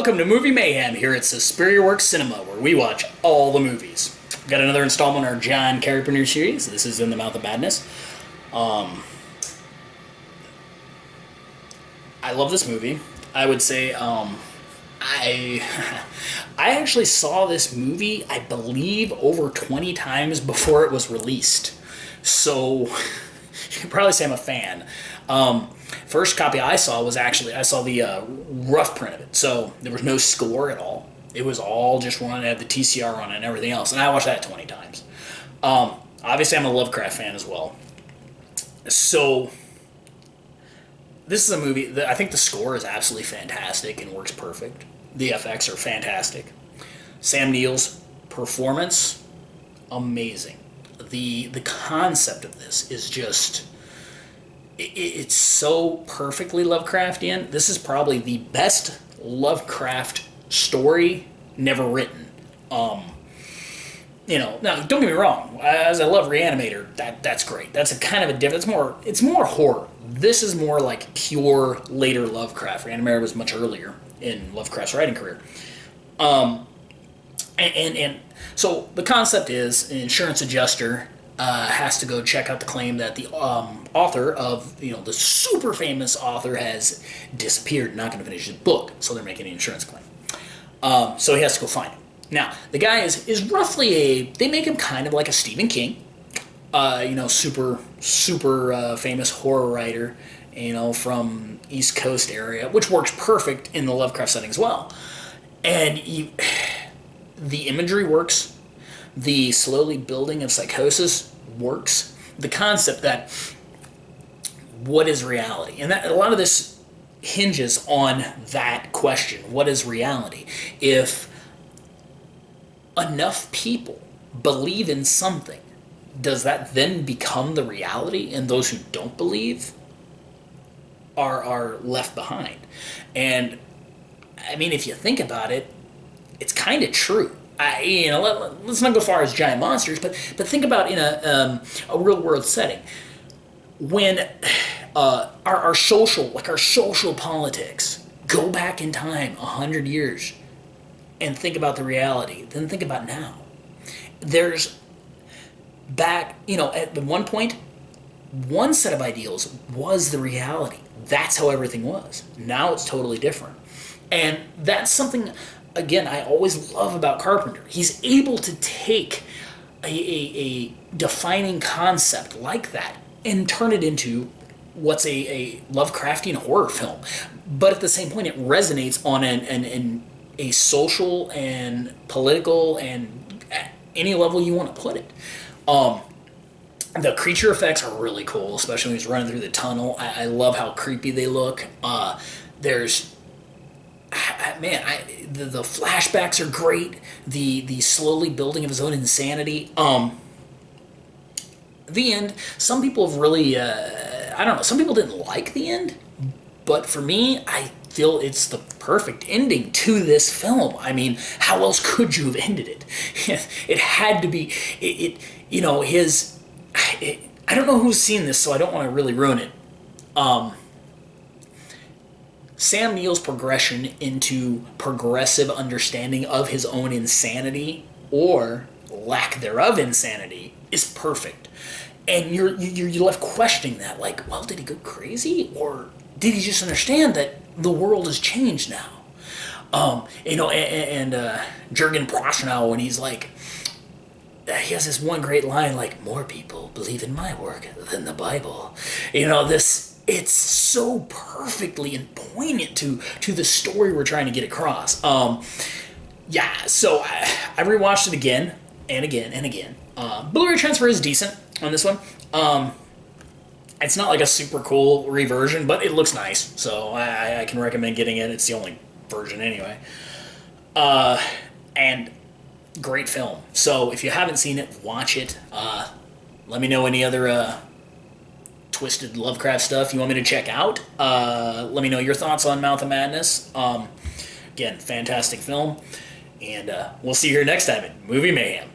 welcome to Movie Mayhem here at Superior Works Cinema, where we watch all the movies. We've got another installment in our John Carpenter series. This is In the Mouth of Madness. I love this movie. I would say I actually saw this movie, I believe, over 20 times before it was released. So you can probably say I'm a fan. First copy I saw was actually, I saw the rough print of it. So there was no score at all. It was all just one. It had the TCR on it and everything else. And I watched that 20 times. Obviously, I'm a Lovecraft fan as well. So this is a movie that I think the score is absolutely fantastic and works perfect. The effects are fantastic. Sam Neill's performance, amazing. The concept of this is just, it's so perfectly Lovecraftian. This is probably the best Lovecraft story never written. Now don't get me wrong. As I love Reanimator, that's great. That's a kind of a different. It's more horror. This is more like pure later Lovecraft. Reanimator was much earlier in Lovecraft's writing career. And so the concept is an insurance adjuster has to go check out the claim that the author of, the super famous author has disappeared, not going to finish his book, so they're making an insurance claim. So he has to go find him. Now, the guy is roughly they make him kind of like a Stephen King, super famous horror writer, from East Coast area, which works perfect in the Lovecraft setting as well. And the imagery works. The slowly building of psychosis works. The concept that what is reality? And that a lot of this hinges on that question. What is reality? If enough people believe in something, does that then become the reality? And those who don't believe are left behind. And I mean, if you think about it, it's kind of true. Let's not go far as giant monsters, but think about in a real world setting when our social politics go back in time 100 years and think about the reality. Then think about now. There's back, at one point, one set of ideals was the reality. That's how everything was. Now it's totally different, and that's something. Again, I always love about Carpenter. He's able to take a defining concept like that and turn it into what's a Lovecraftian horror film. But at the same point, it resonates on a social and political and at any level you want to put it. The creature effects are really cool, especially when he's running through the tunnel. I love how creepy they look. The flashbacks are great. The slowly building of his own insanity. The end. Some people have really, some people didn't like the end, but for me, I feel it's the perfect ending to this film. I mean, how else could you have ended it? It had to be. I don't know who's seen this, so I don't want to really ruin it. Sam Neill's progression into progressive understanding of his own insanity or lack thereof insanity is perfect. And you're left questioning that, like, well, did he go crazy? Or did he just understand that the world has changed now? And Jürgen Prochnow, when he's like, he has this one great line, like, more people believe in my work than the Bible. It's so perfectly and poignant to the story we're trying to get across. So I rewatched it again and again and again. Blu-ray transfer is decent on this one. It's not like a super cool reversion, but it looks nice, so I can recommend getting it. It's the only version anyway. And great film. So if you haven't seen it, watch it. Let me know any other twisted Lovecraft stuff you want me to check out. Let me know your thoughts on Mouth of Madness. Again, fantastic film. And we'll see you here next time at Movie Mayhem.